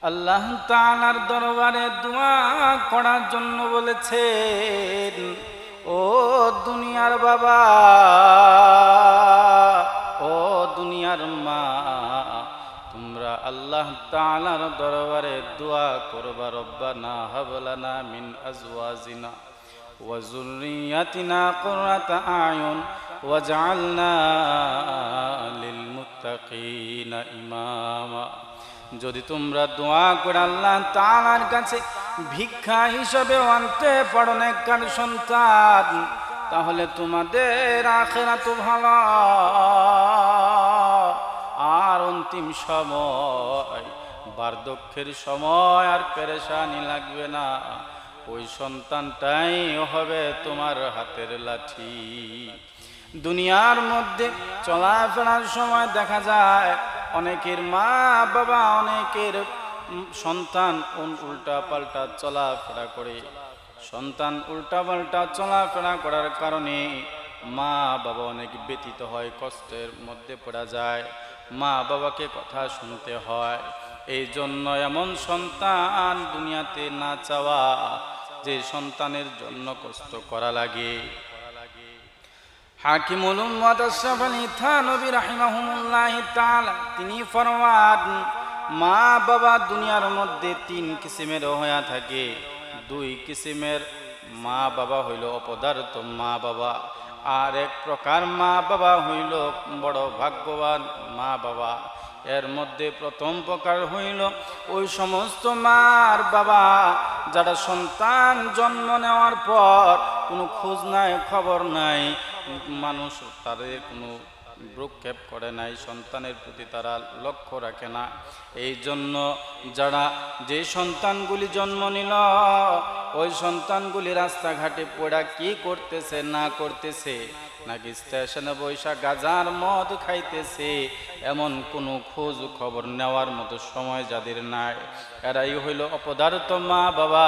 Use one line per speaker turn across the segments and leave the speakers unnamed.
আল্লাহ তাআলার দরবারে দোয়া করার জন্য বলেছেন, ও দুনিয়ার বাবা, ও দুনিয়ার মা, তোমরা আল্লাহ তাআলার দরবারে দোয়া করবা, রব্বানা হাব লানা মিন আজওয়াজিনা ওয়া যুররিয়াতিনা কুররাতা আয়ুন ওয়াজআলনা লিল মুত্তাকিনা ইমামা। যদি তোমরা দোয়া করে আল্লাহ তাআলার কাছে ভিক্ষা হিসাবে আনতে পারো নেককার সন্তান, তাহলে তোমাদের আখিরাত ভালো, আর অন্তিম সময় বার্ধক্যের সময় আর পেরেশানি লাগবে না। ওই সন্তানটাই হবে তোমার হাতের লাঠি। দুনিয়ার মধ্যে চলাফেরার সময় দেখা যায় অনেকের মা বাবা, অনেকের সন্তান উল্টা পাল্টা চলাফেরা করে। সন্তান উল্টা পাল্টা চলাফেরা করার কারণে মা বাবা অনেক ব্যথিত হয়, কষ্টের মধ্যে পড়া যায়, মা বাবাকে কথা শুনতে হয়। এই জন্য এমন সন্তান দুনিয়াতে না চাওয়া, যে সন্তানের জন্য কষ্ট করা লাগে। হাকিমুল উম্মাত আশরাফ আলী থানভী রাহিমাহুল্লাহ তাআলা তিনি ফরমান, মা বাবা দুনিয়ার মধ্যে তিন কিসিমের হয়ে থাকে। দুই কিসিমের মা বাবা হইল অপদার্থ মা বাবা, আর এক প্রকার মা বাবা হইল বড় ভাগ্যবান মা বাবা। এর মধ্যে প্রথম প্রকার হইল ওই সমস্ত মার বাবা যারা সন্তান জন্ম নেওয়ার পর কোনো খোঁজ নাই, খবর নাই, মানুষ তাদের কোনো ভ্রুক্ষেপ করে নাই, সন্তানের প্রতি তারা লক্ষ্য রাখে না। এই জন্য যারা যে সন্তানগুলি জন্ম নিল, ওই সন্তানগুলি রাস্তাঘাটে পড়া কি করতেছে না করতেছে, নাকি স্টেশনে বৈশা গাজার মদ খাইতেছে, এমন কোনো খোঁজ খবর নেওয়ার মতো সময় যাদের নাই, এরাই হইল অপদার্থ মা বাবা।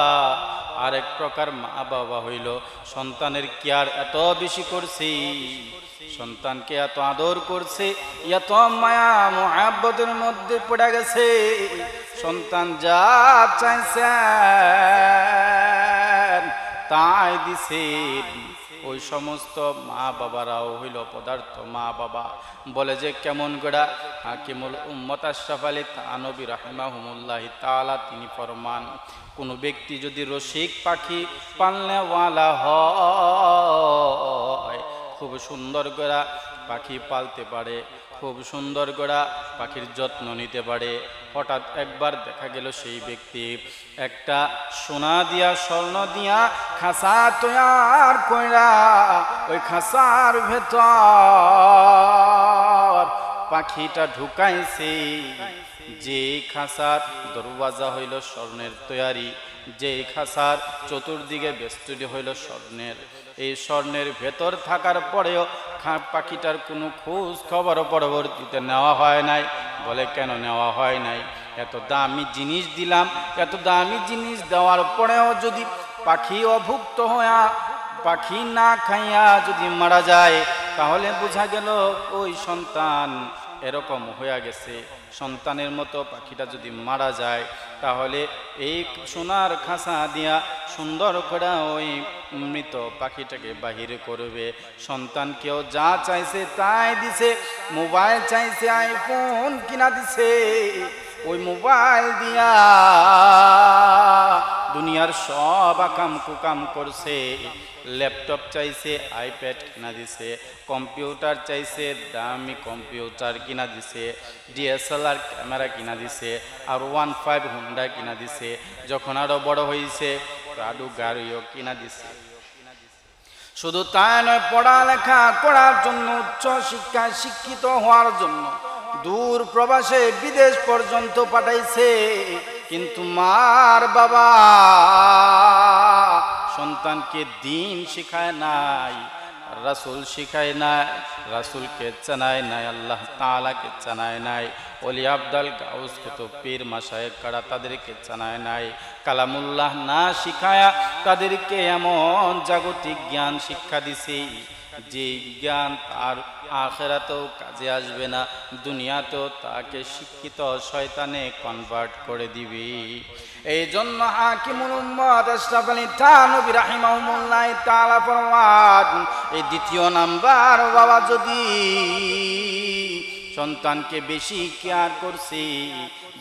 আরেক প্রকার মা বাবা হইল সন্তানের কেয়ার এত বেশি করছে, সন্তানকে এত আদর করছে, এত মায়া মুহাব্বতের মধ্যে পড়ে গেছে, সন্তান যা চাইছে তাই দিছে। ওই সমস্ত মা বাবারাও হইল পদার্থ মা বাবা। বলে যে কেমন গোড়া? হাকিমুল উম্মত আশরাফ আলী থানভী রাহিমাহুল্লাহ তাআলা তিনি ফরমান, কোনো ব্যক্তি যদি রসিক পাখি পালনেওয়ালা হয়, খুব সুন্দর গোড়া পাখি পালতে পারে, খুব সুন্দর গোড়া পাখির যত্ন নিতে পারে, হঠাৎ একবার দেখা গেল সেই ব্যক্তি একটা সোনা দিয়া স্বর্ণ দিয়া খাঁচা তৈয়ার কইরা ওই খাঁচার ভেতর পাখিটা ঢুকাইছে। যে খাঁচার দরওয়াজা হইল স্বর্ণের তৈয়ারি, যে খাঁচার চতুর্দিকে বেষ্টনী হইল স্বর্ণের, এই স্বর্ণের ভেতর থাকার পরেও পাখিটার কোনো খোঁজ খবর পরবর্তীতে নেওয়া হয় নাই। বলে কেন নেওয়া হয় নাই? এত দামি জিনিস দিলাম, এত দামি জিনিস দেওয়ার পরেও যদি পাখি অভুক্ত হইয়া, পাখি না খাইয়া যদি মারা যায়, তাহলে বোঝা গেল ওই সন্তান এরকম হয়ে গেছে। সন্তানের মতো পাখিটা যদি মারা যায়, তাহলে এই সোনার খাঁচা দিয়া সুন্দর করে ওই মৃত পাখিটাকে বাহির করবে। সন্তানকেও যা চাইছে তাই দিছে, মোবাইল চাইছে আইফোন কিনা দিছে, ওই মোবাইল দিয়া দুনিয়ার সব আকাম কুকাম করছে। ল্যাপটপ চাইছে, আইপ্যাড কিনা দিছে, কম্পিউটার চাইছে, দামি কম্পিউটার কিনা দিছে, ডিএসএলআর ক্যামেরা কিনা দিছে, আর 15 হুন্ডা কিনা দিছে। যখন আরো বড় হয়েছে প্রাডু গাড়িও কিনা দিছে। শুধু তাই নয়, পড়ালেখা করার জন্য, উচ্চ শিক্ষায় শিক্ষিত হওয়ার জন্য দূর প্রবাসে বিদেশ পর্যন্ত পাঠাইছে। কিন্তু মার বাবা সন্তানকে দিন শিখায় নাই, রাসূল শিখায় নাই, রাসূলকে জানায় নাই, আল্লাহ তাআলাকে জানায় নাই, ওলি আব্দাল গাউস কুতুব পীর মাশায়েখ কারা তাদেরকে জানায় নাই। কালামুল্লাহ না শিখায়া তাদেরকে এমন জাগতিক জ্ঞান শিক্ষা দিছে যে জ্ঞান তার আখিরাতেও কাজে আসবে না, দুনিয়াতেও তাকে শিক্ষিত শয়তানে কনভার্ট করে দিবে। এই জন্য হাকিমুল উম্মত আশরাফ আলী থানভী রাহিমাহুল্লাহ তাআলা ফরমান, এই দ্বিতীয় নাম্বার বাবা যদি সন্তানকে বেশি কেয়ার করছে,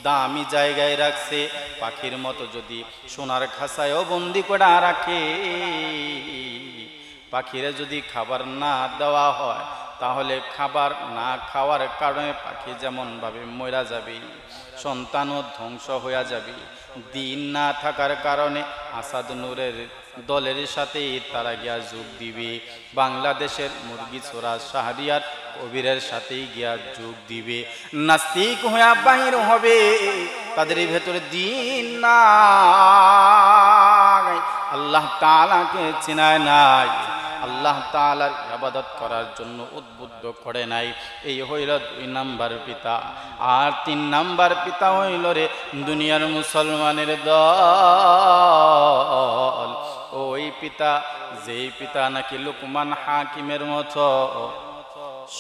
দামি জায়গায় রাখছে, পাখির মতো যদি সোনার খাঁচায়ও বন্দি করে রাখে, পাখিরে যদি খাবার না দেওয়া হয় তাহলে খাবার না খাওয়ার কারণে পাখি যেমনভাবে মরা যাবে, সন্তানও ধ্বংস হয়ে যাবে। দিন না থাকার কারণে আসাদ নূরের দলের সাথে তারা গিয়া যোগ দিবে, বাংলাদেশের মুরগি চোরা শাহরিয়ার কবিরের সাথেই গিয়া যোগ দিবে, নাস্তিক হয়ে বাহির হবে, তাদের ভেতরে দিন না, আল্লাহ তাআলাকে চিনায় নাই, আল্লাহ তাআলার ইবাদত করার জন্য উদ্বুদ্ধ করে নাই। এই হইল 2 নাম্বার পিতা। আর 3 নাম্বার পিতা হইল রে দুনিয়ার মুসলমানের দল। ওই পিতা, যেই পিতা নাকি লুকমান হাকিমের মতো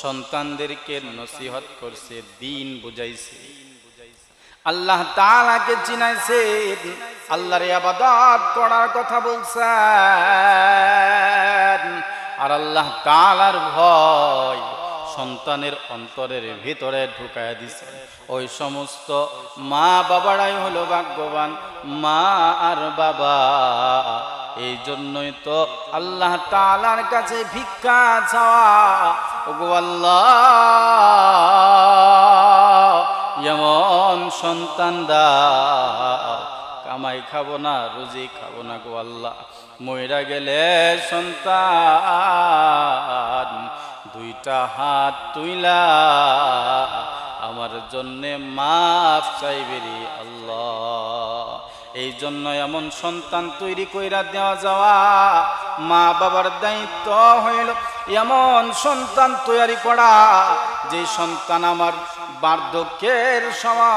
সন্তানদেরকে নসিহত করছে, দিন বুঝাইছে, আল্লাহ তাআলাকে চিনাইছে, আল্লাহর ইবাদত করার কথা বলছেন, আর আল্লাহ তাআলার ভয় সন্তানের অন্তরের ভিতরে ঢুকায় দিছেন। ওই সমস্ত মা বাবারাই হলো ভাগ্যবান মা আর বাবা। এই জন্যই তো আল্লাহ তাআলার কাছে ভিক্ষা চাওয়া, ওগো আল্লাহ এমন সন্তান দাও, কামাই খাবো না, রুজি খাবো না গো আল্লাহ, মইরা গেলে সন্তান 2টা হাত তুইলা আমার জন্যে মাফ চাইবে রে আল্লাহ। এই জন্য এমন সন্তান তৈরি কইরা দেওয়া যাওয়া মা বাবার দায়িত্ব হইল, এমন সন্তান তৈরি করা যে সন্তান আমার বার্ধক্যের সময়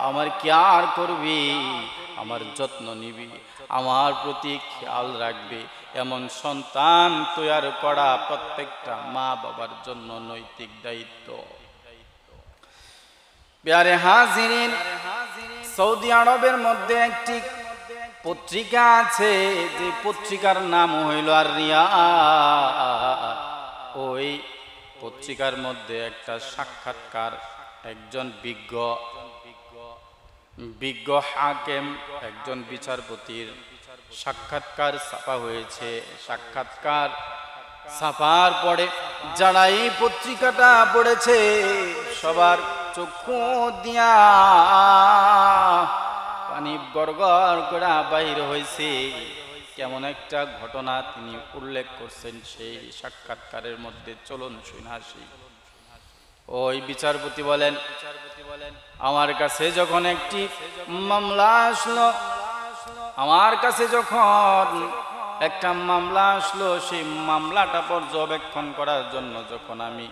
আমার কেয়ার করবি, আমার যত্ন নিবি, আমার প্রতি খেয়াল রাখবে, এমন সন্তান তৈরি করা প্রত্যেকটা মা বাবার জন্য নৈতিক দায়িত্ব। প্যারে হাজিরিন, সৌদি আরবের মধ্যে একটি পত্রিকা আছে, যে পত্রিকার নাম হইল আর রিয়াদ। ওই পত্রিকার মধ্যে একটা সাক্ষাৎকার, একজন বিজ্ঞ হাকিম, একজন বিচারপতির সাক্ষাৎকার ছাপা হয়েছে। সাক্ষাৎকার ছাপার পরে যারা এই পত্রিকাটা পড়েছে সবার চক্ষু দিয়া পানি গড়গড় করে বাহির হয়েছে। কেমন একটা ঘটনা তিনি উল্লেখ করছেন সেই সাক্ষাৎকারের মধ্যে, চলুন শুনে আসি। ওই বিচারপতি বলেন, আমার কাছে যখন একটি মামলা আসলো, আমার কাছে যখন একটা মামলা আসলো, সেই মামলাটা পর্যবেক্ষণ করার জন্য যখন আমি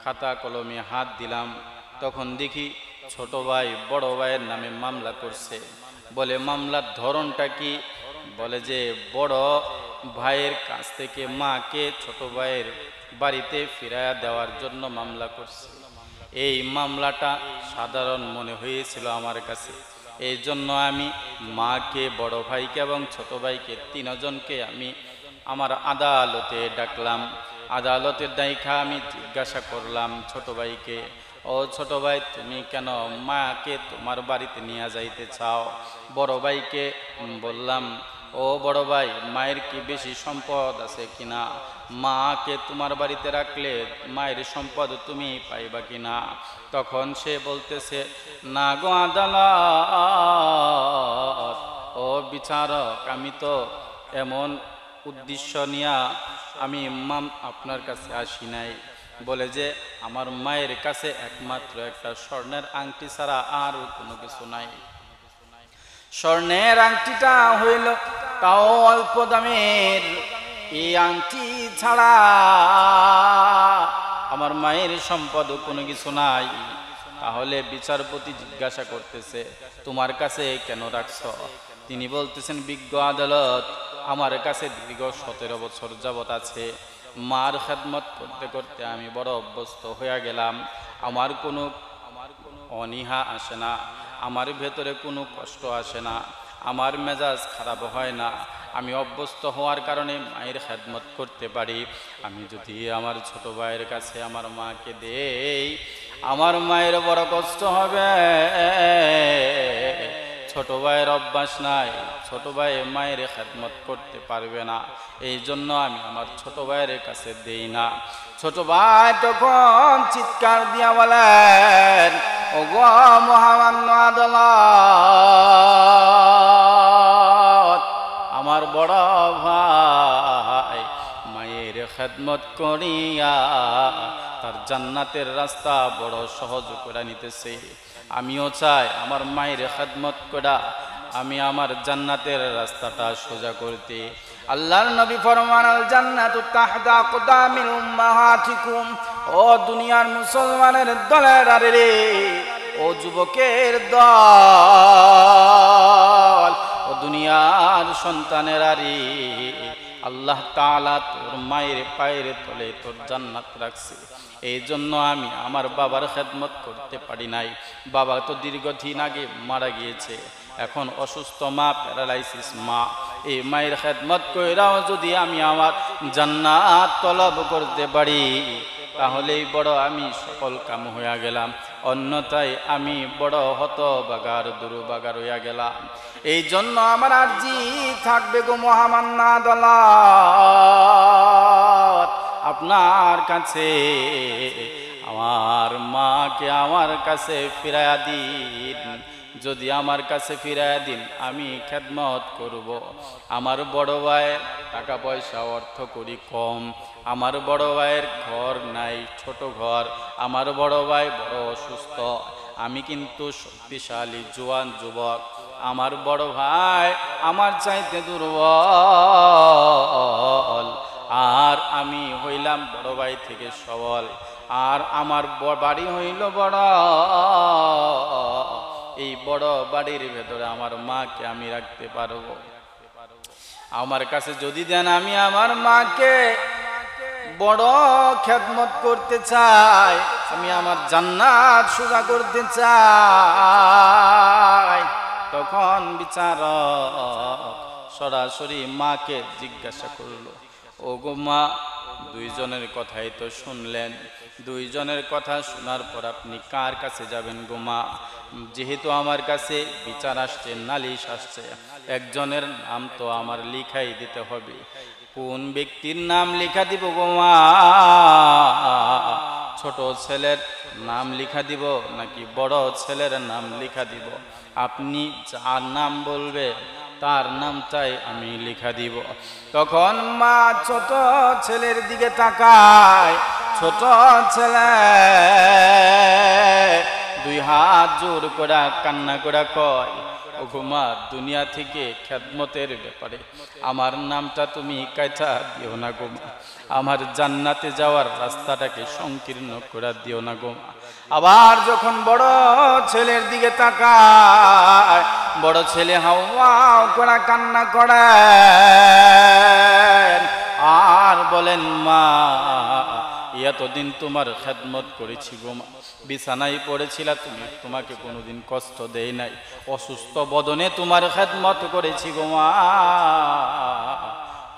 খাতা কলমে হাত দিলাম, তখন দেখি ছোট ভাই বড় ভাইয়ের নামে মামলা করছে। বলে মামলার ধরনটা কি? বলে যে বড় ভাইয়ের কাছ থেকে মাকে ছোট ভাইয়ের বাড়িতে ফিরাইয়া দেওয়ার জন্য মামলা করছে। এই মামলাটা সাধারণ মনে হয়েছিল আমার কাছে, এই জন্য আমি মাকে, বড় ভাইকে এবং ছোট ভাইকে 3 জনকে আমি আমার আদালতে ডাকলাম। আদালতের দায়িকা আমি জিজ্ঞাসা করলাম ছোট ভাইকে, ও ছোট ভাই, তুমি কেন মাকে তোমার বাড়িতে নিয়ে যাইতে চাও? বড় ভাইকে বললাম, ও বড় ভাই, মায়ের কি বেশি সম্পদ আছে কিনা? মাকে তোমার বাড়িতে রাখলে মায়ের সম্পদ তুমি পাইবা কিনা? তখন সে বলতেছে, না গো আদালত, ও বিচারক, আমি তো এমন উদ্দেশ্য নিয়া আমি আপনার কাছে আসি নাই। বলে যে আমার মায়ের কাছে একমাত্র একটা স্বর্ণের আংটি ছাড়া আর কোনো কিছু নাই। স্বর্ণের আংটিটা হইল তাও অল্প দামের। এই আংটি ছাড়া আমার মায়ের সম্পদ কোনো কিছু নাই। তাহলে বিচারপতি জিজ্ঞাসা করতেছে, তোমার কাছে কেন রাখছ? তিনি বলতেছেন, বিজ্ঞ আদালত, আমার কাছে দীর্ঘ 17 বছর যাবত আছে। মার খেদমত করতে করতে আমি বড় অভ্যস্ত হয়ে গেলাম। আমার কোনো অনীহা আসে না, আমার ভেতরে কোনো কষ্ট আসে না, আমার মেজাজ খারাপ হয় না। আমি অভ্যস্ত হওয়ার কারণে মায়ের খেদমত করতে পারি। আমি যদি আমার ছোট ভাইয়ের কাছে আমার মাকে দেই, আমার মায়ের বড় কষ্ট হবে। ছোট ভাইয়ের অভ্যাস নাই, ছোট ভাই মায়ের খেদমত করতে পারবে না, এই জন্য আমি আমার ছোট ভাইয়ের কাছে দেই না। ছোট ভাই তখন চিৎকার দিয়া বলেন, ওগো মহামান্য আদালত, আমার বড় ভাই মায়ের খেদমত করিয়া তার জান্নাতের রাস্তা বড় সহজ করে নিতেছে। আমিও চাই আমার মায়ের খেদমত করা, আমি আমার জান্নাতের রাস্তাটা সোজা করতে। আল্লাহর নবী ফরমান, আল জান্নাতু তাহতা আকদামিল উম্মাহাতিকুম। ও দুনিয়ার মুসলমানের দলের রে, ও যুবকের দল, ও দুনিয়ার সন্তানের রে, আল্লাহ তাআলা তোর মায়ের পায়ের তলে তোর জান্নাত রাখছে। এই জন্য আমি আমার বাবার খেদমত করতে পারি নাই। বাবা তো দীর্ঘদিন আগে মারা গিয়েছে, এখন অসুস্থ মা, প্যারালাইসিস মা। এই মায়ের খেদমত কইরাও যদি আমি আমার জান্নাত তলব করতে পারি, তাহলেই বড় আমি সফল কাম হইয়া গেলাম। অন্যথায় আমি বড় হতভাগার দুর্ভাগা হইয়া গেলাম। এই জন্য আমার আরজি থাকবে গো মহামান্য আদালত, আপনার কাছে আমার মাকে আমার কাছে ফিরাইয়া দিন। যদি আমার কাছে ফিরাইয়া দিন, আমি খেদমত করব। আমার বড় ভাইয়ের টাকা পয়সা অর্থ করি কম, আমার বড় ভাইয়ের ঘর নাই, ছোট ঘর। আমার বড় ভাই বড় অসুস্থ, আমি কিন্তু শক্তিশালী জোয়ান যুবক। আমার বড় ভাই আমার চাইতে দুর্বল, আর আমি হইলাম বড় ভাই থেকে সবল। আর আমার বাড়ি হইল বড়, এই বড় বাড়ির ভেতরে আমার মাকে আমি রাখতে পারবো। আমার কাছে যদি দেন, আমি আমার মাকে বড় খেদমত করতে চাই, আমি আমার জান্নাত সোজা করতে চাই। তখন বিচারক সরাসরি মাকে জিজ্ঞাসা করলো, ও গো মা, দুইজনের কথাই তো শুনলেন, দুইজনের কথা শোনার পর আপনি কার কাছে যাবেন গো মা? যেহেতু আমার কাছে বিচার আসছে, নালিশ আসছে, একজনের নাম তো আমার লিখাই দিতে হবে। কোন ব্যক্তির নাম লিখা দিব গো মা? ছোট ছেলের নাম লিখা দিব নাকি বড় ছেলের নাম লিখা দিব? আপনি যার নাম বলবে তার নামটাই আমি লিখা দিব। তখন মা ছোট ছেলের দিকে তাকায়, ছোট ছেলে দুই হাত জোর করে কান্না করে কয়, ও গো মা, দুনিয়া থেকে খেদমতের ব্যাপারে আমার নামটা তুমি কাইটা দিও না গো মা, আমার জান্নাতে যাওয়ার রাস্তাটাকে সংকীর্ণ করে দিও না গো মা। আবার যখন বড় ছেলের দিকে তাকায়, বড় ছেলে হাওয়াও করে কান্না করে আর বলেন, মা, এতদিন তোমার খেদমত করেছি গো মা, বিছানায় পড়েছিলা তুমি, তোমাকে কোনোদিন কষ্ট দেই নাই, অসুস্থ বদনে তোমার খেদমত করেছি গো মা।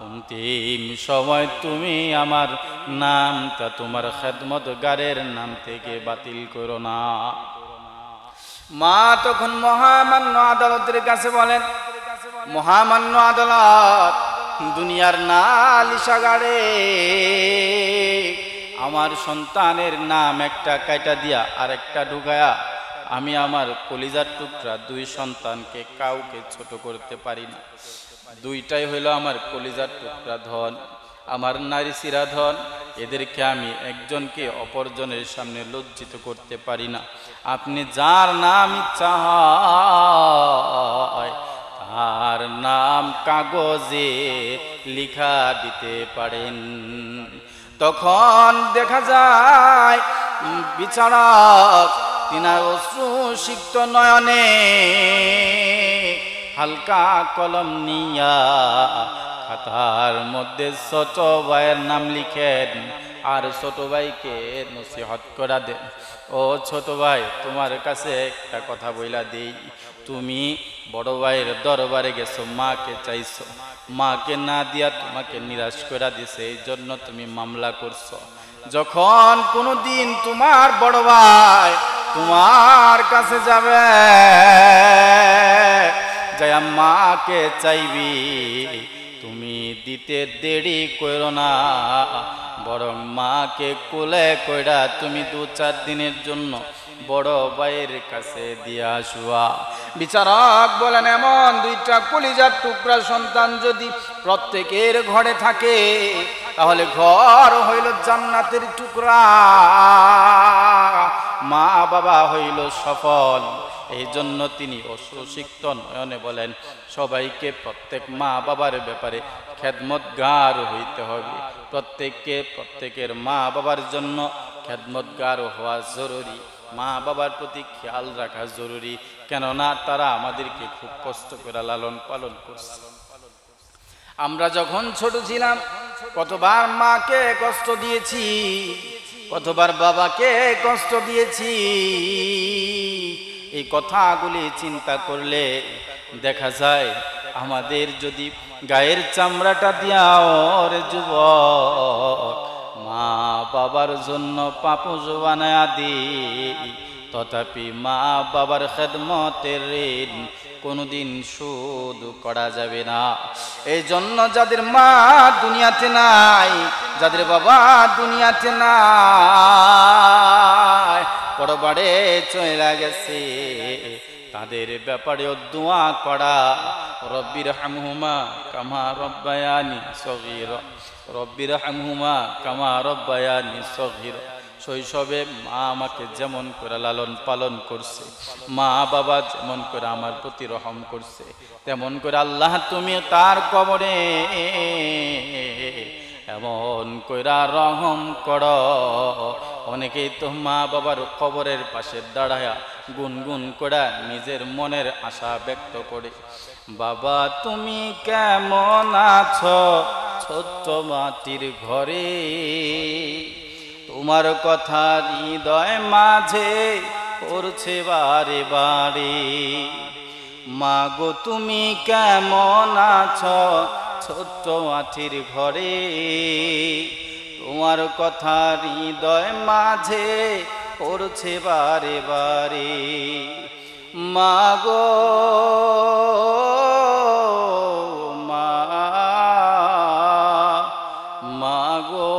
অন্তিম সময় তুমি আমার নামটা তোমার খেদমতগারের নাম থেকে বাতিল করো না। মা তখন মহামান্য আদালতের কাছে বলেন, মহামান্য আদালত, দুনিয়ার নালিশাগারে আমার সন্তানের নাম একটা কাইটা দিয়া আর একটা ঢুকায়া আমি আমার কলিজার টুকরা দুই সন্তানকে কাউকে ছোট করতে পারি না। দুইটাই হইল আমার কলিজার টুকরা ধন, আমার নারী শিরা ধন। এদেরকে আমি একজনকে অপরজনের সামনে লজ্জিত করতে পারি না। আপনি যার নাম ইচ্ছা হয় তার নাম কাগজে লিখা দিতে পারেন। তখন দেখা যায় বিচারক তিনার অশ্রুসিক্ত নয়নে হালকা কলম নিয়া খাতার মধ্যে ছোট ভাইয়ের নাম লিখেন আর ছোট ভাইকে নসিহত করা দেন। ও ছোট ভাই, তোমার কাছে একটা কথা বইলা দেই, তুমি বড় ভাইয়ের দরবারে গেছো, মাকে চাইছো, মাকে না দিয়া তোমাকে নিরাশ করে দিছে, এই জন্য তুমি মামলা করছো। যখন কোনোদিন তোমার বড় ভাই তোমার কাছে যাবে, যাই মাকে চাইবি, তুমি দিতে দেরি করো না, বরং মাকে কোলে কইরা তুমি 2-4 দিনের জন্য বড় ভাইয়ের কাছে দিয়ে আসুয়া। বিচারক বলেন, এমন 2টা কলিজার টুকরা সন্তান যদি প্রত্যেকের ঘরে থাকে, তাহলে ঘর হইল জান্নাতের টুকরা, মা বাবা হইল সফল। এই জন্য তিনি অশ্রুসিক্ত নয়নে বলেন, সবাইকে প্রত্যেক মা বাবার ব্যাপারে খেদমতগার হইতে হবে, প্রত্যেকের মা বাবার জন্য খেদমতগার হওয়া জরুরি, মা বাবার প্রতি খেয়াল রাখা জরুরি, কেননা তারা আমাদেরকে খুব কষ্ট করে লালন পালন করছে। আমরা যখন ছোট ছিলাম কতবার মাকে কষ্ট দিয়েছি, কতবার বাবাকে কষ্ট দিয়েছি। এই কথাগুলি চিন্তা করলে দেখা যায়, আমাদের যদি গায়ের চামড়াটা দিয়াও রে যুবক মা বাবার জন্য পাপোশ বানায়া দিই, তথাপি মা বাবার খেদমতের ঋণ কোনোদিন শোধ করা যাবে না। এই জন্য যাদের মা দুনিয়াতে নাই, যাদের বাবা দুনিয়াতে নাই, পরবারে চলে গেছে, তাদের ব্যাপারেও দোয়া করা, রব্বির হামহুমা কামা রব্বায়ানি সগীরা, রব্বির হামহুমা কামা রব্বায়ানি সগীরা। শৈশবে মা আমাকে যেমন করে লালন পালন করছে, মা বাবা যেমন করে আমার প্রতি রহম করছে, তেমন করে আল্লাহ তুমি তার কবরে এমন কইরা রহম করো। অনেকেই তো মা বাবার কবরের পাশে দাঁড়ায়া গুনগুন করে নিজের মনের আশা ব্যক্ত করে, বাবা তুমি কেমন আছো ছোট্ট মাটির ঘরে, তোমার কথা হৃদয় মাঝে পড়ছে বারে বারে, মাগো তুমি কেমন আছো ছোট্ট মাটির ঘরে, তোমার কথা হৃদয় মাঝে পড়ছে বারে বারে, মাগো মাগো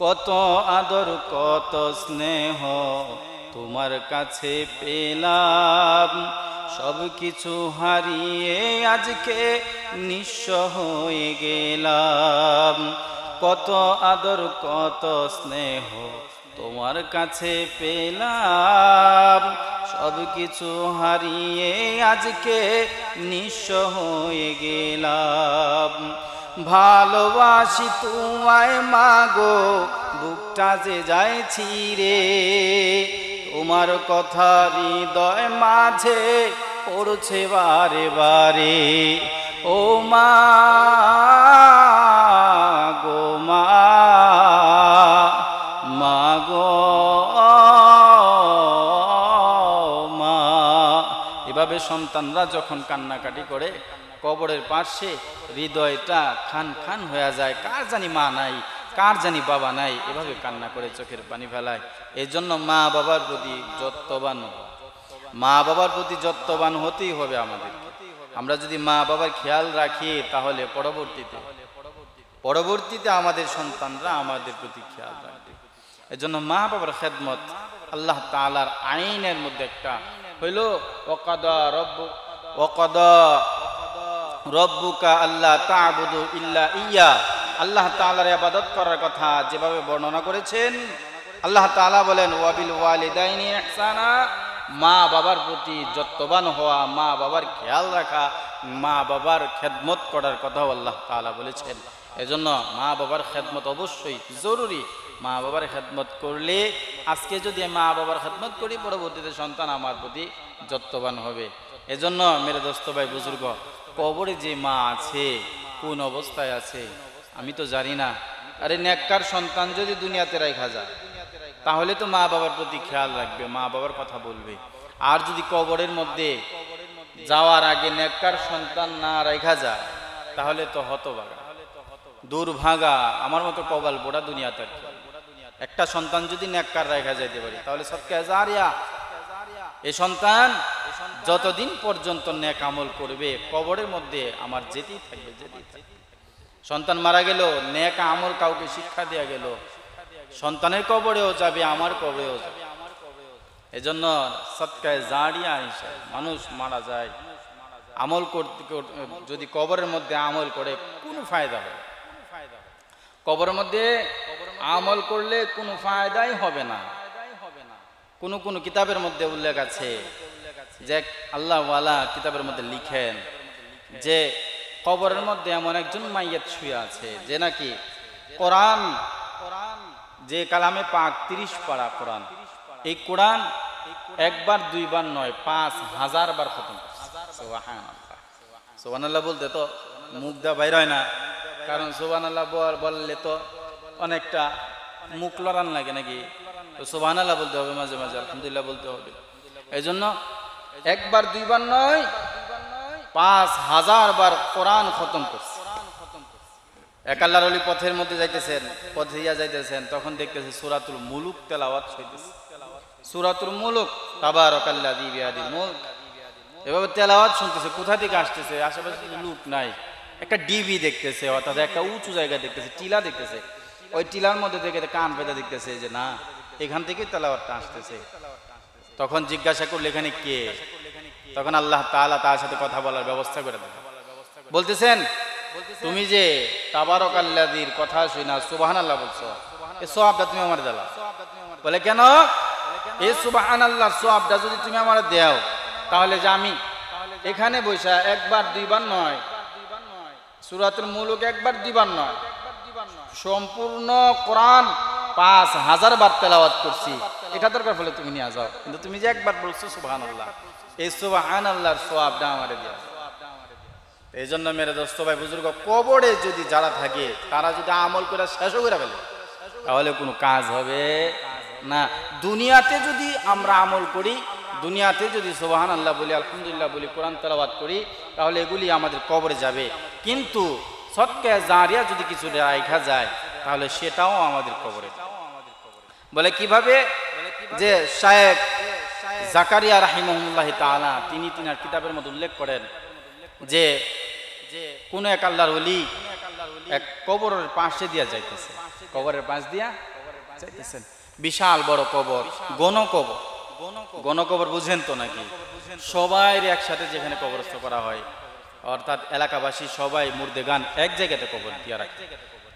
কত আদর কত স্নেহ তোমার কাছে পেলাম, সব কিছু হারিয়ে আজকে নিঃস্ব হয়ে গেলাম। কত আদর কত স্নেহ তোমার কাছে পেলাম, সব কিছু হারিয়ে আজকে নিঃস্ব হয়ে গেলাম। ভালোবাসি তোমায় মাগো বুকটা যে যায় ছিঁড়ে, তোমার কথা হৃদয় মাঝে পড়ছে বারে বারে, ও মা গো মা, মাগো মা। এভাবে সন্তানরা যখন কান্নাকাটি করে কবরের পাশে হৃদয়টা খান খান হয়ে যায়, কার জানি মা নাই, কার জানি বাবা নাই, এভাবে কান্না করে চোখের পানি ফেলায়। এই জন্য মা বাবার প্রতি যত্নবান, মা বাবার প্রতি যত্নবান হতেই হবে আমাদেরকে। আমরা যদি মা বাবার খেয়াল রাখি, তাহলে পরবর্তীতে আমাদের সন্তানরা আমাদের প্রতি খেয়াল রাখবে। এই জন্য মা বাবার খেদমত আল্লাহ তাআলার আইনের মধ্যে একটা হইল, ওয়াকাদা রব্বুকা আল্লা তা'বুদু ইল্লা ইয়্যা। আল্লাহ তাআলার ইবাদত করার কথা যেভাবে বর্ণনা করেছেন, আল্লাহ তাআলা বলেন ওয়াবিল ওয়ালিদাইনি ইহসানা, মা বাবার প্রতি যত্নবান হওয়া, মা বাবার খেয়াল রাখা, মা বাবার খেদমত করার কথাও আল্লাহ তাআলা বলেছেন। এজন্য মা বাবার খেদমত অবশ্যই জরুরি। মা বাবার খেদমত করলে, আজকে যদি মা বাবার খেদমত করি, পরবর্তীতে সন্তান আমার প্রতি যত্নবান হবে। এজন্য মেরে দোস্ত ভাই বুজুর্গ, কবরে যে মা আছে কোন অবস্থায় আছে আমি তো জানি না। আরে নেককার সন্তান যদি দুনিয়াতে রাখা যায় তাহলে তো মা বাবার প্রতি খেয়াল রাখবে, মা বাবার কথা বলবে। আর যদি কবরের মধ্যে যাওয়ার আগে নেককার সন্তান না রাখা যায় তাহলে তো হতভাগা, দুর্ভাগা, আমার মতো কপাল পোড়া দুনিয়াতে। একটা সন্তান যদি নেককার রাখা যাইতে পারে তাহলে সদকা জারিয়া, এই সন্তান যতদিন পর্যন্ত নেক আমল করবে কবরের মধ্যে আমার যেতেই থাকবে, যেতেই থাকবে। সন্তান মারা গেল, নেক আমল কাউকে শিক্ষা দেয়া গেল, সন্তানের কবরেও যাবে, আমার কবরেও যাবে। এজন্য সদকা জারিয়া হিসাবে মানুষ মারা যায়, আমল করতে যদি কবরের মধ্যে আমল করে কোনো ফায়দা হবে? কবরের মধ্যে আমল করলে কোনো ফায়দাই হবে না। কোন কোন কিতাবের মধ্যে উল্লেখ আছে যে আল্লাহ ওয়ালা কিতাবের মধ্যে লিখেন যে কবরের মধ্যে এমন একজন মাইয়াত শুয়ে আছে যে নাকি কোরআন, যে কালামে পাক 30 পারা কোরআন, এই কোরআন একবার দুইবার নয় 5000 বার খতম করছে। সুবহানাল্লাহ, সুবহানাল্লাহ বলতে তো মুখ দা বাইর হয় না, কারণ সুবহানাল্লাহ বললে তো অনেকটা মুখ লড়ান লাগে নাকি, তো সুবহানাল্লাহ বলতে হবে মাঝে মাঝে, আলহামদুলিল্লাহ বলতে হবে। এই জন্য একবার দুইবার নয় 5000 বার কোরআন খতম করছে। এক আল্লাহর ওলি পথের মধ্যে যাইতেছেন, পথে যাইতেছেন, তখন দেখতেছে সূরাতুল মুলুক তেলাওয়াত হইতেছে। সূরাতুল মুলুক, তাবারাকাল্লাযী বিয়াদিল মুলক, এভাবে তেলাওয়াত শুনতেছে। কোথা থেকে আসতেছে? আশেপাশে লোক নাই, একটা ডিবি দেখতেছে, অর্থাৎ একটা উঁচু জায়গা দেখতেছে, টিলা দেখতেছে। ওই টিলার মধ্যে থেকে কান পেতে দেখতেছে যে না, এখান থেকে তেলাওয়াতটা আসতেছে। তখন জিজ্ঞাসা করলে এখানে কে? তখন আল্লাহ তাআলা তার সাথে কথা বলার ব্যবস্থা করে দেন। বলতেছেন তুমি যে তাবারাকাল্লাযীর কথা শুনা সুবহানাল্লাহ বলছো, এই সওয়াবটা তুমি আমারে দাও। বলে কেন? এই সুবহানাল্লাহর সওয়াবটা যদি তুমি আমারে দাও তাহলে যে আমি এখানে বসা একবার দুইবার নয়, সূরাতুল মুলুক একবার দুইবার নয়, সম্পূর্ণ কোরআন 5000 বার তেলাওয়াত করছি, এটা দরকার হলে তুমি নিয়ে যাও, কিন্তু তুমি যে একবার বলছো সুবহানাল্লাহ, এই সুবহানাল্লাহর সওয়াবটা আমারে দাও। এই জন্য মেরে দোস্ত ভাই বুজুর্গ, কবরে যদি যারা থাকে তারা যদি আমল করে শেষ করে ফেলে তাহলে কোনো কাজ হবে না। দুনিয়াতে যদি আমরা আমল করি, দুনিয়াতে যদি সুবহানাল্লাহ বলি, আলহামদুলিল্লাহ বলি, কোরআন তেলাওয়াত করি, তাহলে এগুলি আমাদের কবরে যাবে। কিন্তু সদকা জারিয়া যদি কিছু রাখা যায় তাহলে সেটাও আমাদের কবরে যাবে। বলে কিভাবে? যে শায়েখ জাকারিয়া রাহিমাহুল্লাহ তাআলা তিনি তিনার কিতাবের মধ্যে উল্লেখ করেন যে কোন এক আল্লাহর ওলি এক কবরের পাশে দিয়া যাইতেছে, কবরের পাশ দিয়া যাইতেছেন, বিশাল বড় কবর, গণকবর। গণকবর বুঝেন তো নাকি? সবাই একসাথে যেখানে কবরস্থ করা হয়, অর্থাৎ এলাকাবাসী সবাই মুর্দেগান এক জায়গাতে কবর দিয়া রাখে।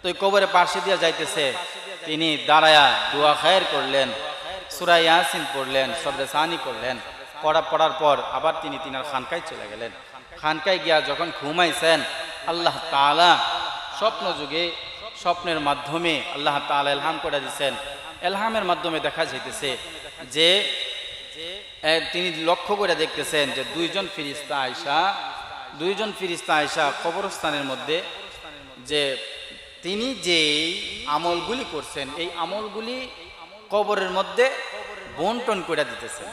তো এই কবরের পাশে দিয়া যাইতেছে, তিনি দাঁড়ায়া দোয়া খায়ের করলেন, সূরা ইয়াসিন পড়লেন, সবরে সানি করলেন, পড়ার পর আবার তিনি তিনার খানকায় চলে গেলেন। খানকায় গিয়া যখন ঘুমাইছেন, আল্লাহ তাআলা স্বপ্ন যুগে স্বপ্নের মাধ্যমে আল্লাহ তাআলা ইলহাম করে দিয়েছেন। ইলহামের মাধ্যমে দেখা যাইতেছে যে তিনি লক্ষ্য করে দেখতেছেন যে দুইজন ফেরেশতা আয়েশা কবরস্থানের মধ্যে যে তিনি যে আমলগুলি করছেন এই আমলগুলি কবরের মধ্যে বন্টন করে দিতেছেন।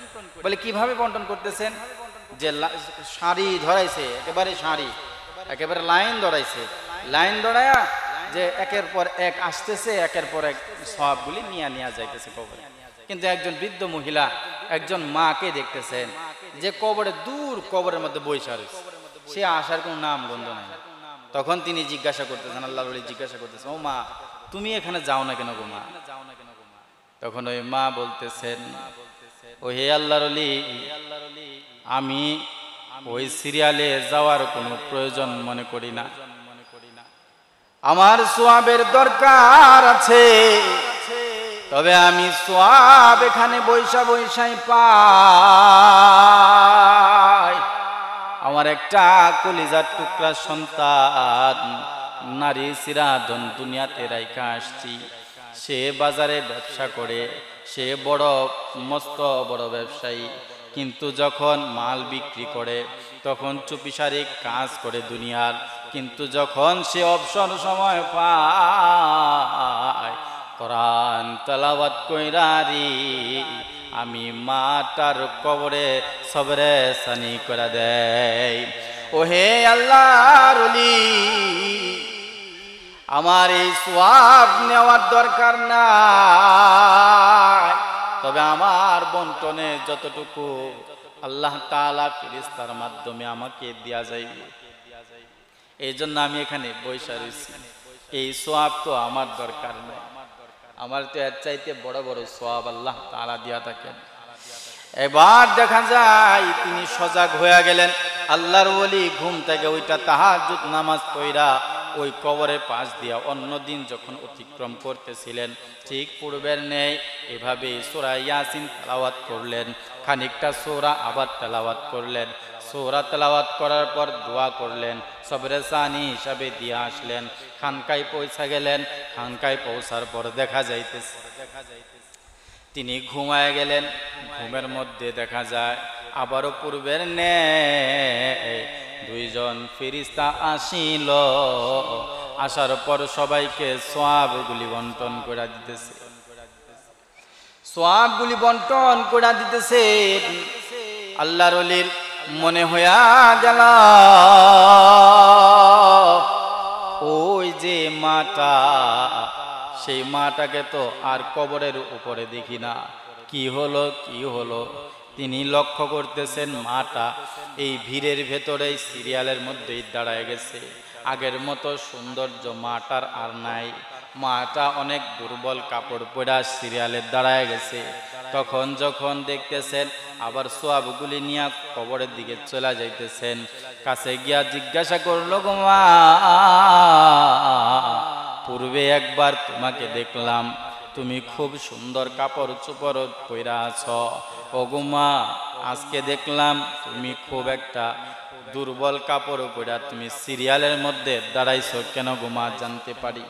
বলে কিভাবে বন্টন করতেছেন? যে সারি ধরাইছে, একেবারে লাইন ধরাইছে, লাইন ধরায়া যে একের পর এক আসতেছে, একের পর এক সওয়াবগুলি নিয়ে যাইতেছে কবরে। কিন্তু একজন বৃদ্ধ মহিলা, একজন মাকে দেখতেছেন যে কবরের মধ্যে বইসা রয়েছে, সে আসার কোনো নাম গন্ধ নাই। তখন তিনি জিজ্ঞাসা করতেছেন, আল্লাহর ওলি জিজ্ঞাসা করতেছেন, ও মা, তুমি এখানে যাও না কেন গো মা? তখন ওই মা বলতেছেন, ও হে আল্লাহর ওলি, আমি ওই সিরিয়ালে যাওয়ার কোনো প্রয়োজন মনে করি না, আমার সওয়াবের দরকার আছে, তবে আমি সওয়াব এখানে বৈশাই পাই। আমার একটা কলিজার টুকরা সন্তান নারী সিরাধন দুনিয়াতে রাইখা আসছি, সে বাজারে ব্যবসা করে, সে মস্ত বড় ব্যবসায়ী, কিন্তু যখন মাল বিক্রি করে তখন চুপিসারি কাজ করে দুনিয়ার, কিন্তু যখন সে অবসর সময় পায় কোরআন তেলাওয়াত কইরারি আমি মাটার কবরে সবরে সানি করে দেয়। ওহে আল্লাহর ওলি, আমার এই সওয়াব নেওয়ার দরকার নাই, তবে আমার বন্টনে যতটুকু আল্লাহ তাআলা ফেরেশতার মাধ্যমে আমাকে দেয়া যাইবে, এই জন্য আমি এখানে বইসা রয়েছি। এই সওয়াব তো আমার দরকার নাই, আমার তো এর চাইতে বড় বড় সওয়াব আল্লাহ তাআলা দিয়া থাকেন। এবার দেখা যায় তিনি সজাগ হয়ে গেলেন। আল্লাহর ওলি ঘুম থেকে ওইটা তাহাজ্জুদ নামাজ পড়া ওই কবরের পাশ দিয়া অন্যদিন যখন অতিক্রম করতেছিলেন, ঠিক পূর্বের নেই এভাবে সূরা ইয়াসিন তেলাওয়াত করলেন, খানিকটা সূরা আবার তেলাওয়াত করলেন, সূরা তেলাওয়াত করার পর দোয়া করলেন, সবরে সানি হিসাবে দিয়ে আসলেন, খানকায় পৌঁছা গেলেন। খানকায় পৌঁছার পর দেখা যাইতেছে তিনি ঘুমায় গেলেন। ঘুমের মধ্যে দেখা যায় আবারও পূর্বের নেই দুইজন ফেরেশতা আসিল, আসার পর সবাইকে সওয়াবগুলি বন্টন করে দিতেছে, সওয়াবগুলি বন্টন করে দিতেছে। আল্লাহর ওলির মনে হইয়া গেল ওই যে মাটা, সেই মাটাকে তো আর কবরের উপরে দেখি না, কি হলো কি হলো। তিনি লক্ষ্য করতেছেন মাটা এই ভিড়ের ভেতরেই সিরিয়ালের মধ্যেই দাঁড়ায় গেছে, আগের মতো সৌন্দর্য মাটার আর নাই, মাটা অনেক দুর্বল কাপড় পরা সিরিয়ালে দাঁড়ায় গেছে। তখন যখন দেখতেছেন আবার সওয়াবগুলি নিয়ে কবরের দিকে চলে যাইতেছেন, কাছে গিয়া জিজ্ঞাসা করলো, গো মা, পূর্বে একবার তোমাকে দেখলাম, তুমি খুব সুন্দর কাপড় চোপড় পরা আছো, ও গো মা আজকে দেখলাম তুমি খুব একটা দুর্বল কাপড় পরা তুমি সিরিয়ালের মধ্যে দাঁড়াইছো কেন গো মা, জানতে পারি?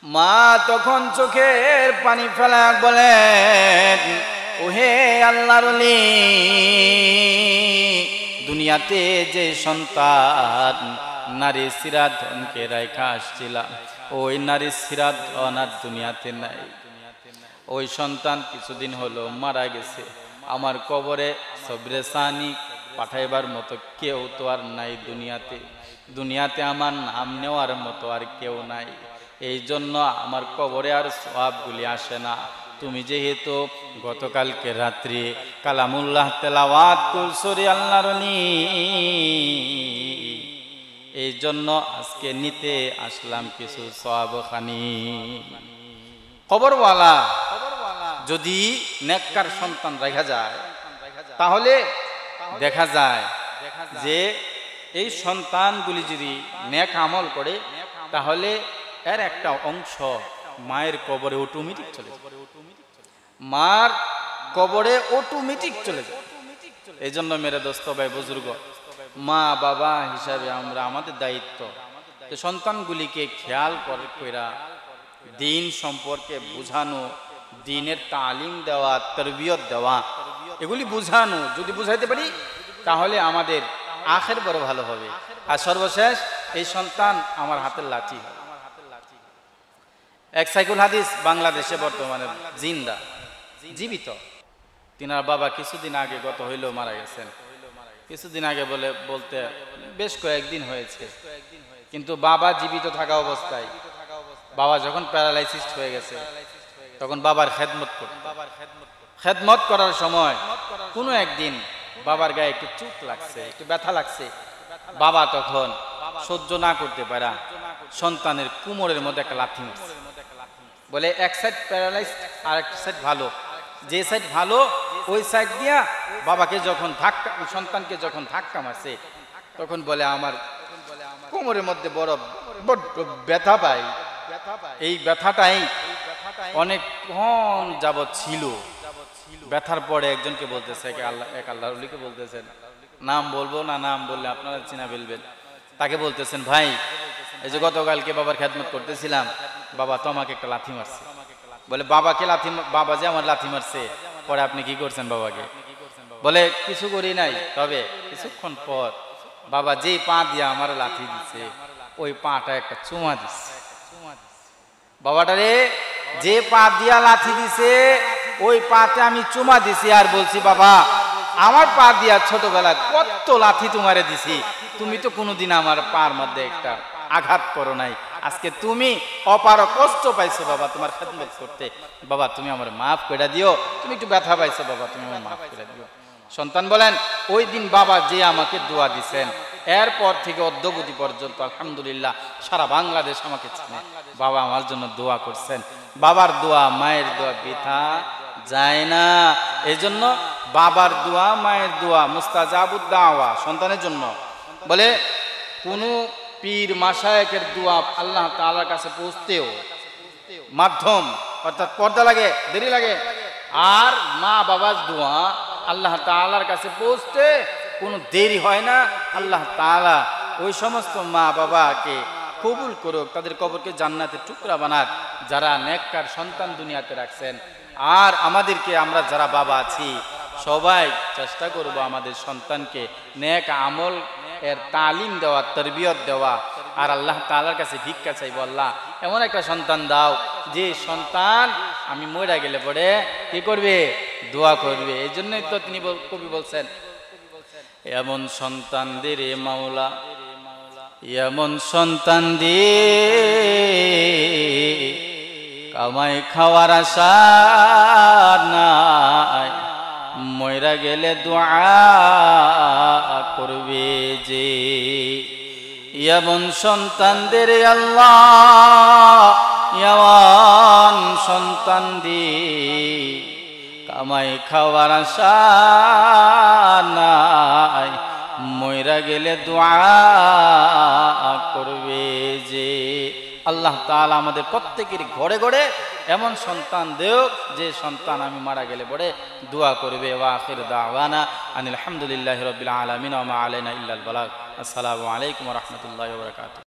মা তখন চোখের পানি ফেলা বলেন, ওহে আল্লাহর ওলি, দুনিয়াতে যে সন্তান নারী সিরাধনকে রাইখা আসছিলাম, ওই নারী সিরাধন আর দুনিয়াতে নাই। ওই সন্তান কিছুদিন হলো মারা গেছে, আমার কবরে সবরে সানি পাঠাইবার মতো কেউ তো আর নাই দুনিয়াতে, দুনিয়াতে আমার নাম নেওয়ার মতো আর কেউ নাই, এই জন্য আমার কবরে আর সওয়াবগুলি আসে না। তুমি যেহেতু গতকালকে রাত্রি কালামুল্লাহ তেলাওয়াত করছো রে আল্লাহর ওলি, এই জন্য আজকে নিতে আসলাম কিছু সওয়াবখানি। কবরওয়ালা যদি নেককার সন্তান রাখা যায় তাহলে দেখা যায় যে এই সন্তানগুলি যদি নেক আমল করে তাহলে এর একটা অংশ মায়ের কবরে অটোমেটিক চলে যায়, মার কবরে অটোমেটিক চলে যায়। এই জন্য মেরে দোস্ত ভাই বুজুর্গ, মা বাবা হিসাবে আমরা আমাদের দায়িত্ব সন্তানগুলিকে খেয়াল কইরা দিন সম্পর্কে বুঝানো, দিনের তালিম দেওয়া, তরবিয়ত দেওয়া, এগুলি বুঝানো। যদি বুঝাইতে পারি তাহলে আমাদের আখের বড় ভালো হবে। আর সর্বশেষ এই সন্তান আমার হাতের লাঠি। এক সাইকুল হাদিস বাংলাদেশে বর্তমানে জিন্দা, জীবিত। তিনার বাবা কিছুদিন আগে গত হইল মারা গেছেন, কিছুদিন আগে বলতে বেশ কয়েকদিন হয়েছে, কিন্তু বাবা জীবিত থাকা অবস্থায় বাবা যখন প্যারালাইসিস হয়ে গেছে তখন বাবার খেদমত করার সময় কোনো একদিন বাবার গায়ে একটু চোট লাগছে, একটু ব্যথা লাগছে। বাবা তখন সহ্য না করতে পারা সন্তানের কোমরের মধ্যে একটা লাথি মারছে, বলে এক সাইড প্যারালাইজ আর একটা সাইড ভালো, যে সাইড ভালো ওই সাইড দিয়া বাবাকে যখন ধাক্কা, সন্তানকে যখন ধাক্কা মারছে তখন বলে আমার কোমরের মধ্যে বড় বড্ড ব্যথা পাই। এই ব্যথাটাই অনেকক্ষণ যাবৎ ছিল। ব্যথার পরে একজনকে বলতেছে, এক আল্লাহর ওলিকে বলতেছেন, নাম বলবো না, নাম বললে আপনারা চিনা ফেলবেন। তাকে বলতেছেন, ভাই এই যে গতকালকে বাবার খেদমত করতেছিলাম, বাবা তো আমাকে একটা লাথি মারছে। বলে বাবাকে লাথি, বাবা যে আমার লাথি মারছে, পরে আপনি কি করছেন বাবাকে? বলে কিছু করি নাই, তবে কিছুক্ষণ পর বাবা যেই পা দিয়া আমার লাথি দিছে ওই পাটা একটা চুমা দিচ্ছে। বাবাটারে যে পা দিয়া লাথি দিছে ওই পাতে আমি চুমা দিছি আর বলছি, বাবা আমার পা দিয়া ছোটবেলায় কত লাথি তোমারে দিছি, তুমি তো কোনোদিন আমার পার মধ্যে একটা আঘাত করো নাই, আজকে তুমি অপার কষ্ট পাইছো বাবা তোমার খেদমত করতে, বাবা তুমি আমার মাফ করে দিও, তুমি একটু ব্যথা পাইছো বাবা তুমি আমার মাফ করে দিও। সন্তান বলেন ওই দিন বাবা যে আমাকে দোয়া দিছেন এরপর থেকে অদ্যবধি পর্যন্ত আলহামদুলিল্লাহ সারা বাংলাদেশ আমাকে চেনে, বাবা আমার জন্য দোয়া করছেন। বাবার দোয়া মায়ের দোয়া বৃথা যায় না, এজন্য বাবার দোয়া মায়ের দোয়া মুস্তাজাবুদ দাওয়া সন্তানের জন্য। বলে কোন পীর মাশায়েখের দোয়া আল্লাহ তাআলার কাছে পৌঁছতেও মাধ্যম অর্থাৎ পর্দা লাগে, দেরি লাগে, আর মা বাবার দোয়া আল্লাহ তাআলার কাছে পৌঁছতে কোনো দেরি হয় না। আল্লাহ তাআলা ওই সমস্ত মা বাবাকে কবুল করুক, তাদের কবরকে জান্নাতের টুকরা বানাক যারা নেককার সন্তান দুনিয়াতে রাখছেন। আর আমাদেরকে আমরা যারা বাবা আছি সবাই চেষ্টা করব আমাদের সন্তানকে নেক আমল এর তালিম দেওয়া, তরবিয়ত দেওয়া, আর আল্লাহ তাআলার কাছে ভিক্ষা চাইব, আল্লাহ এমন একটা সন্তান দাও যে সন্তান আমি মরে গেলে পরে কি করবে, দোয়া করবে। এই জন্যই তো তিনি কবি বলছেন, এমন সন্তান দে রে মাওলা, এমন সন্তান দে কামাই খাওয়ার আশা নাই, মইরা গেলে দোয়া করবে যে। এমন সন্তান দে রে আল্লাহ, এমন সন্তান দে কামাই খাওয়ার আশা নাই, মইরা গেলে দোয়া করবে যে। আল্লাহ তাআলা আমাদের প্রত্যেকের ঘরে ঘরে এমন সন্তান দেও যে সন্তান আমি মারা গেলে পরে দোয়া করবে। ওয়া আখির দাওয়ানা আনিল হামদুলিল্লাহি রাব্বিল আলামিন ওয়া মা আলাইনা ইল্লাল বালাগ। আসসালামু আলাইকুম ওয়া রাহমাতুল্লাহি ওয়া বারাকাতুহু।